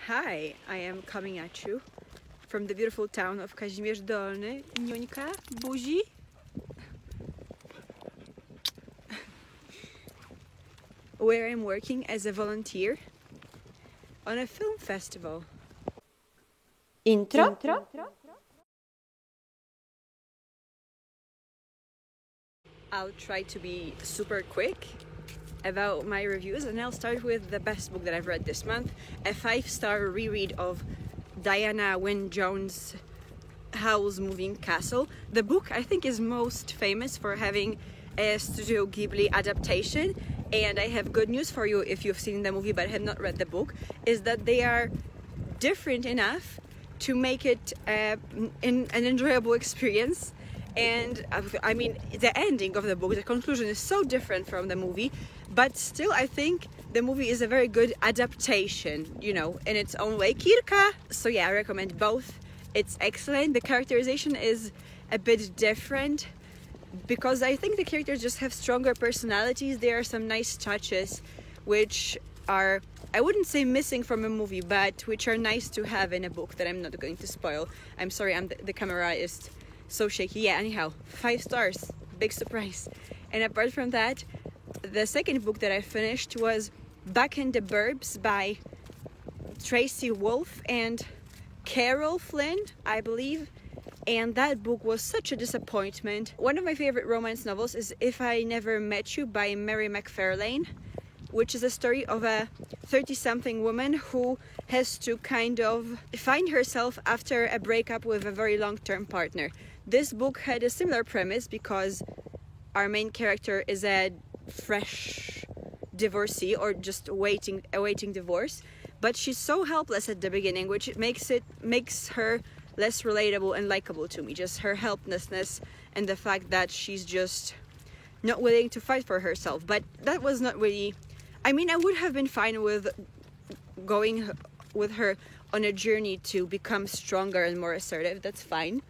Hi, I am coming at you from the beautiful town of Kazimierz Dolny, Niuńka, Buzi. Where I'm working as a volunteer on a film festival. Intro? I'll try to be super quick about my reviews, and I'll start with the best book that I've read this month, a 5-star reread of Diana Wynne Jones' Howl's Moving Castle. The book I think is most famous for having a Studio Ghibli adaptation, and I have good news for you if you've seen the movie but have not read the book, is that they are different enough to make it an enjoyable experience. And I mean, the ending of the book, the conclusion is so different from the movie, but still I think the movie is a very good adaptation, in its own way. Kirka! So yeah, I recommend both. It's excellent. The characterization is a bit different because I think the characters just have stronger personalities. There are some nice touches which are, I wouldn't say missing from a movie, but which are nice to have in a book that I'm not going to spoil. I'm sorry, the camera is so shaky. Yeah, anyhow, 5 stars, big surprise. And apart from that, the second book that I finished was Back in the Burbs by Tracy Wolff and Carol Flynn, I believe. And that book was such a disappointment. One of my favorite romance novels is If I Never Met You by Mary McFarlane, which is a story of a 30-something woman who has to kind of find herself after a breakup with a very long-term partner. This book had a similar premise because our main character is a fresh divorcee or just awaiting divorce, but she's so helpless at the beginning, which makes her less relatable and likable to me. Just her helplessness and the fact that she's just not willing to fight for herself. But that was not really, I mean, I would have been fine with going with her on a journey to become stronger and more assertive. That's fine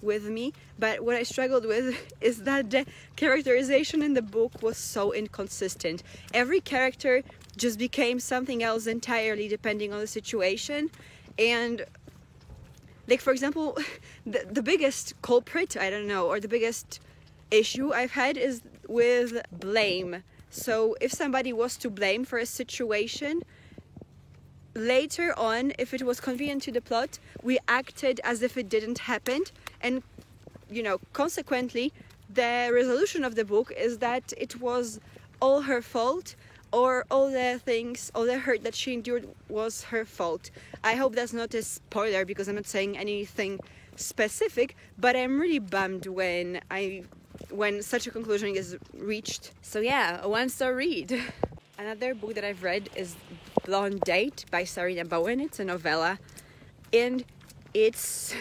with me, but what I struggled with is that the characterization in the book was so inconsistent. Every character just became something else entirely depending on the situation. And like, for example, the biggest culprit, I don't know, or the biggest issue I've had is with blame. So if somebody was to blame for a situation, later on, if it was convenient to the plot, we acted as if it didn't happen, and consequently the resolution of the book is that it was all her fault, or all the hurt that she endured was her fault. I hope that's not a spoiler because I'm not saying anything specific, but I'm really bummed when such a conclusion is reached. So yeah, a 1-star read. Another book that I've read is Blonde Date by Sarina Bowen. It's a novella, and it's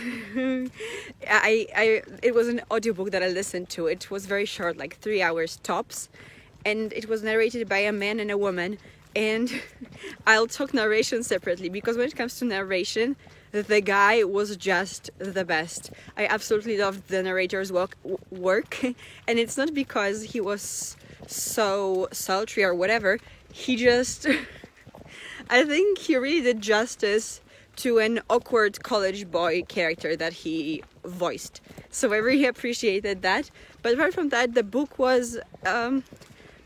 it was an audiobook that I listened to. It was very short, like 3 hours tops, and it was narrated by a man and a woman. And I'll talk narration separately because when it comes to narration, the guy was just the best. I absolutely loved the narrator's work, and it's not because he was so sultry or whatever. He just I think he really did justice to an awkward college boy character that he voiced. So I really appreciated that. But apart from that, the book was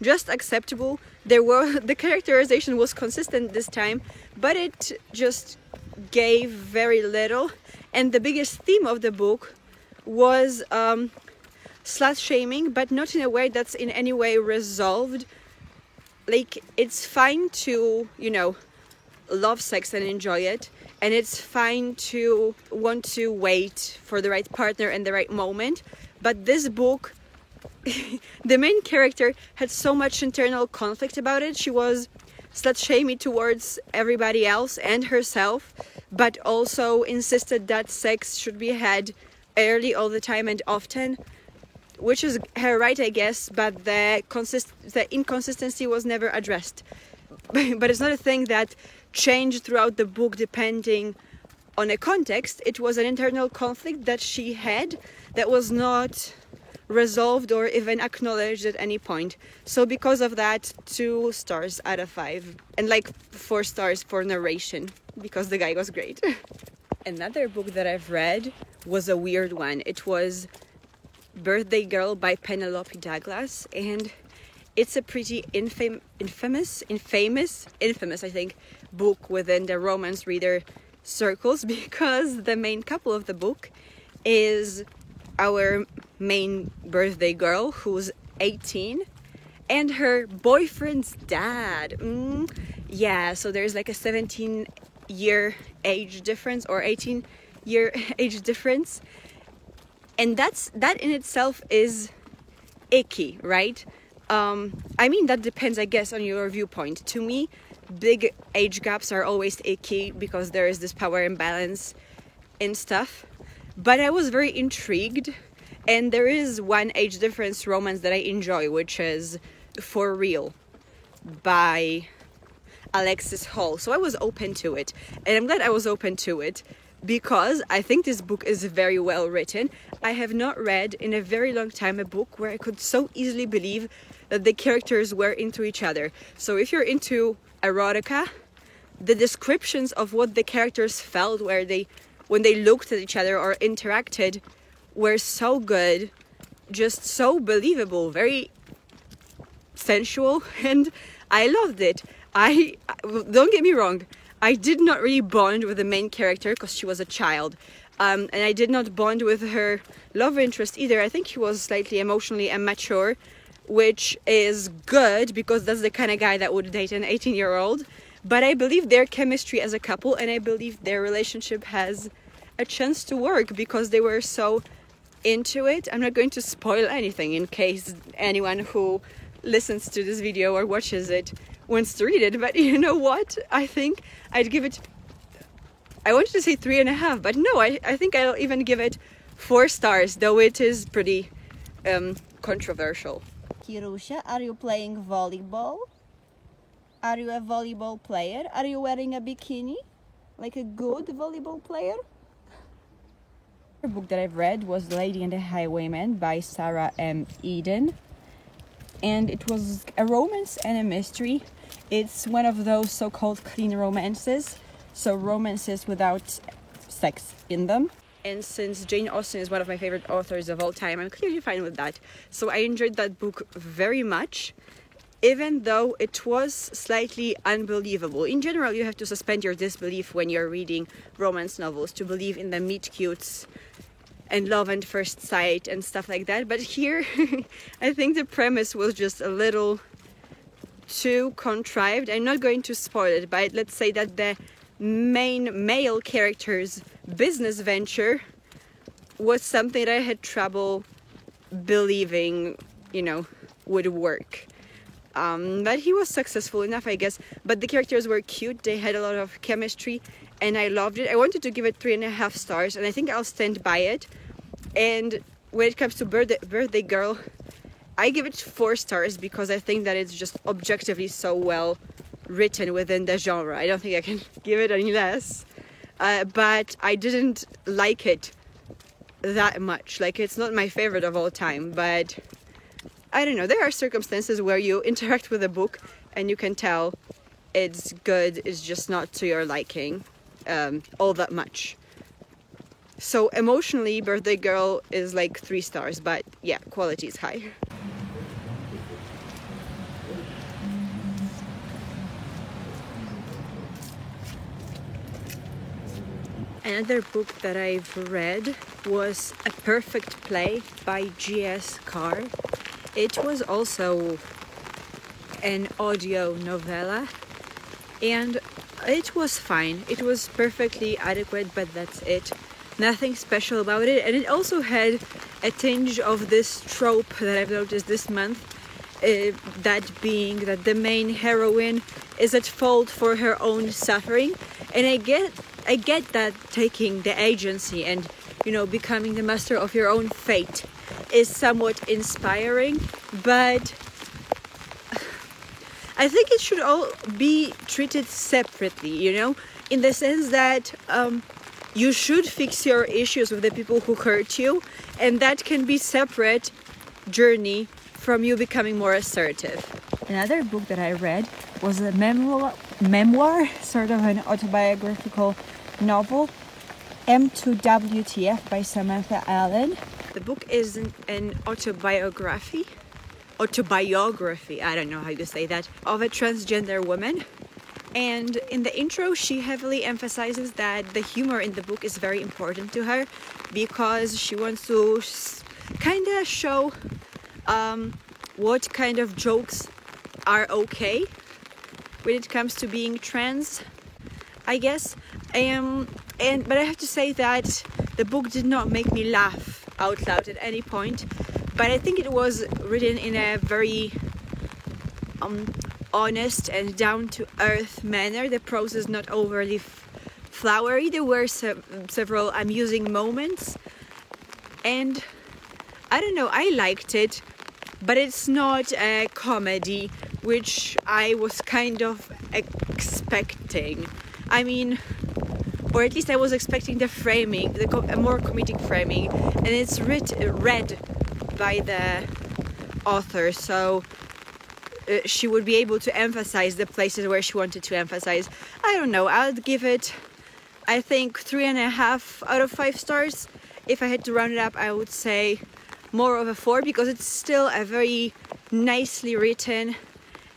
just acceptable. The characterization was consistent this time, but it just gave very little. And the biggest theme of the book was slut shaming, but not in a way that's in any way resolved. Like, it's fine to, love sex and enjoy it, and it's fine to want to wait for the right partner and the right moment, but this book the main character had so much internal conflict about it. She was slut-shamey towards everybody else and herself, but also insisted that sex should be had early, all the time and often, which is her right, I guess, but the inconsistency was never addressed. But it's not a thing that changed throughout the book depending on a context. It was an internal conflict that she had that was not resolved or even acknowledged at any point. So because of that, 2 stars out of 5, and like 4 stars for narration because the guy was great. Another book that I've read was a weird one. It was Birthday Girl by Penelope Douglas, and it's a pretty infamous, I think, book within the romance reader circles, because the main couple of the book is our main birthday girl, who's 18, and her boyfriend's dad. Yeah, so there's like a 17-year age difference or 18-year age difference, and that in itself is icky, right? I mean, that depends, I guess, on your viewpoint. To me, big age gaps are always icky because there is this power imbalance and stuff. But I was very intrigued, and there is one age difference romance that I enjoy, which is For Real by Alexis Hall. So I was open to it, and I'm glad I was open to it because I think this book is very well written. I have not read in a very long time a book where I could so easily believe that the characters were into each other. So if you're into erotica, the descriptions of what the characters felt when they looked at each other or interacted were so good, just so believable, very sensual, and I loved it. Don't get me wrong, I did not really bond with the main character because she was a child, and I did not bond with her love interest either. I think he was slightly emotionally immature, which is good because that's the kind of guy that would date an 18-year-old. But I believe their chemistry as a couple, and I believe their relationship has a chance to work because they were so into it. I'm not going to spoil anything in case anyone who listens to this video or watches it wants to read it, but you know what? I think I'd give it, I wanted to say 3.5, but no, I think I'll even give it 4 stars, though it is pretty controversial. Kirusha, are you playing volleyball? Are you a volleyball player? Are you wearing a bikini? Like a good volleyball player? The book that I've read was Lady and the Highwayman by Sarah M. Eden, and it was a romance and a mystery. It's one of those so-called clean romances, so romances without sex in them. And since Jane Austen is one of my favorite authors of all time, I'm clearly fine with that. So I enjoyed that book very much, even though it was slightly unbelievable. In general, you have to suspend your disbelief when you're reading romance novels to believe in the meet-cutes and love at first sight and stuff like that. But here, I think the premise was just a little too contrived. I'm not going to spoil it, but let's say that the main male character's business venture was something that I had trouble believing, would work. But he was successful enough, I guess. But the characters were cute, they had a lot of chemistry, and I loved it. I wanted to give it 3.5 stars, and I think I'll stand by it. And when it comes to Birthday Girl, I give it 4 stars because I think that it's just objectively so well written within the genre. I don't think I can give it any less. But I didn't like it that much. Like, it's not my favorite of all time, but I don't know. There are circumstances where you interact with a book and you can tell it's good, it's just not to your liking all that much. So emotionally, Birthday Girl is like 3 stars, but yeah, quality is high. Another book that I've read was A Perfect Play by G.S. Carr. It was also an audio novella, and it was fine. It was perfectly adequate, but that's it. Nothing special about it. And it also had a tinge of this trope that I've noticed this month, that being that the main heroine is at fault for her own suffering. And I get that taking the agency and, becoming the master of your own fate is somewhat inspiring, but I think it should all be treated separately, in the sense that you should fix your issues with the people who hurt you, and that can be separate journey from you becoming more assertive. Another book that I read was a memoir, sort of an autobiographical novel, M2WTF by Samantha Allen. The book is an autobiography, I don't know how you say that, of a transgender woman. And in the intro, she heavily emphasizes that the humor in the book is very important to her because she wants to kind of show what kind of jokes are okay when it comes to being trans, I guess. But I have to say that the book did not make me laugh out loud at any point, but I think it was written in a very honest and down-to-earth manner. The prose is not overly flowery. There were several amusing moments, and I don't know, I liked it, but it's not a comedy, which I was kind of expecting. I mean, or at least I was expecting the framing, a more comedic framing, and it's read by the author, so she would be able to emphasize the places where she wanted to emphasize. I don't know, I'd give it, I think, 3.5 out of 5 stars. If I had to round it up, I would say more of a 4, because it's still a very nicely written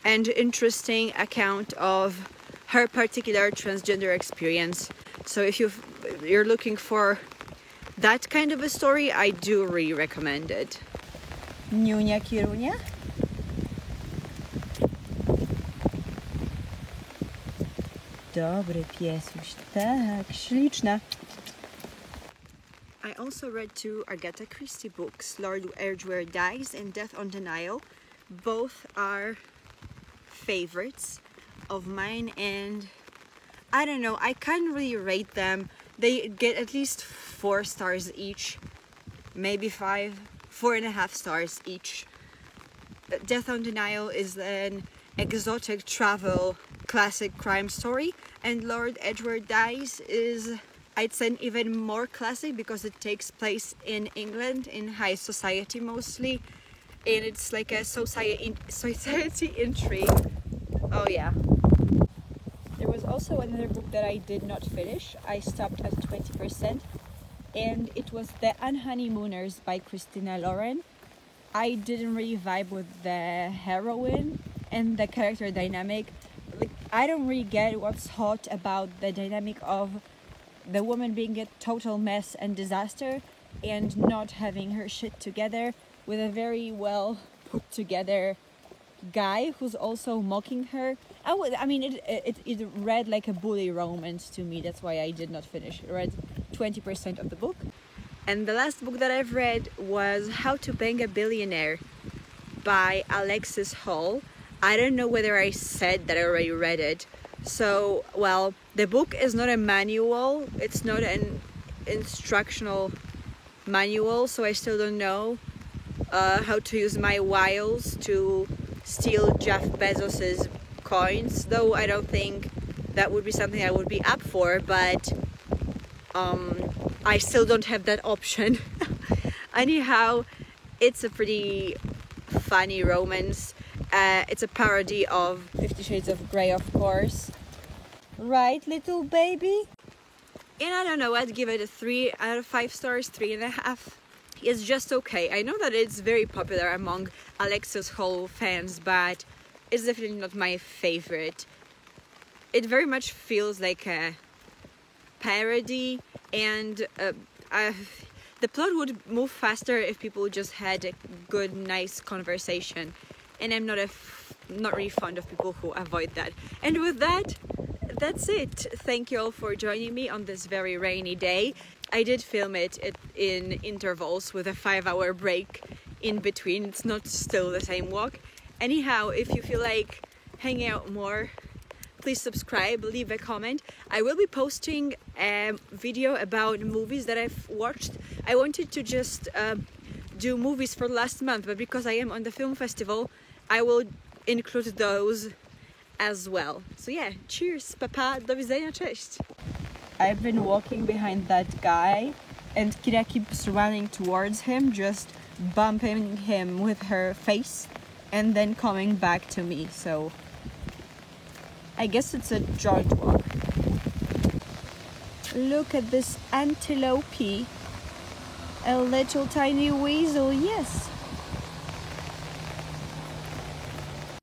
and interesting account of her particular transgender experience. So if you're looking for that kind of a story, I do really recommend it. Niunia Kirunia. Dobry piesuś, tak, śliczna. I also read 2 Agatha Christie books, Lord Edgware Dies and Death on the Nile. Both are favorites of mine, and I don't know, I can't really rate them. They get at least 4 stars each, maybe 5, 4.5 stars each. Death on the Nile is an exotic travel classic crime story, and Lord Edgware Dies is, I'd say, even more classic because it takes place in England, in high society mostly, and it's like a society intrigue. Oh yeah. There was also another book that I did not finish. I stopped at 20%, and it was The Unhoneymooners by Christina Lauren. I didn't really vibe with the heroine and the character dynamic. I don't really get what's hot about the dynamic of the woman being a total mess and disaster and not having her shit together, with a very well put together guy who's also mocking her. I mean, it read like a bully romance to me. That's why I did not finish. I read 20% of the book. And the last book that I've read was How to Bang a Billionaire by Alexis Hall. I don't know whether I said that I already read it. So, well, the book is not a manual. It's not an instructional manual, so I still don't know how to use my wiles to steal Jeff Bezos's coins, though I don't think that would be something I would be up for, but I still don't have that option. Anyhow, it's a pretty funny romance. It's a parody of 50 Shades of Grey, of course. Right, little baby? And I don't know, I'd give it a 3 out of 5 stars, 3.5. It's just okay. I know that it's very popular among Alexis Hall fans, but it's definitely not my favorite. It very much feels like a parody, and the plot would move faster if people just had a good, nice conversation. And I'm not really fond of people who avoid that. And with that, that's it. Thank you all for joining me on this very rainy day. I did film it in intervals with a 5-hour break in between. It's not still the same walk. Anyhow, if you feel like hanging out more, please subscribe, leave a comment. I will be posting a video about movies that I've watched. I wanted to just do movies for last month, but because I am on the film festival, I will include those as well. So yeah, cheers, papa, do widzenia, cześć. I've been walking behind that guy, and Kira keeps running towards him, just bumping him with her face and then coming back to me. So I guess it's a joint walk. Look at this antelope, a little tiny weasel, yes.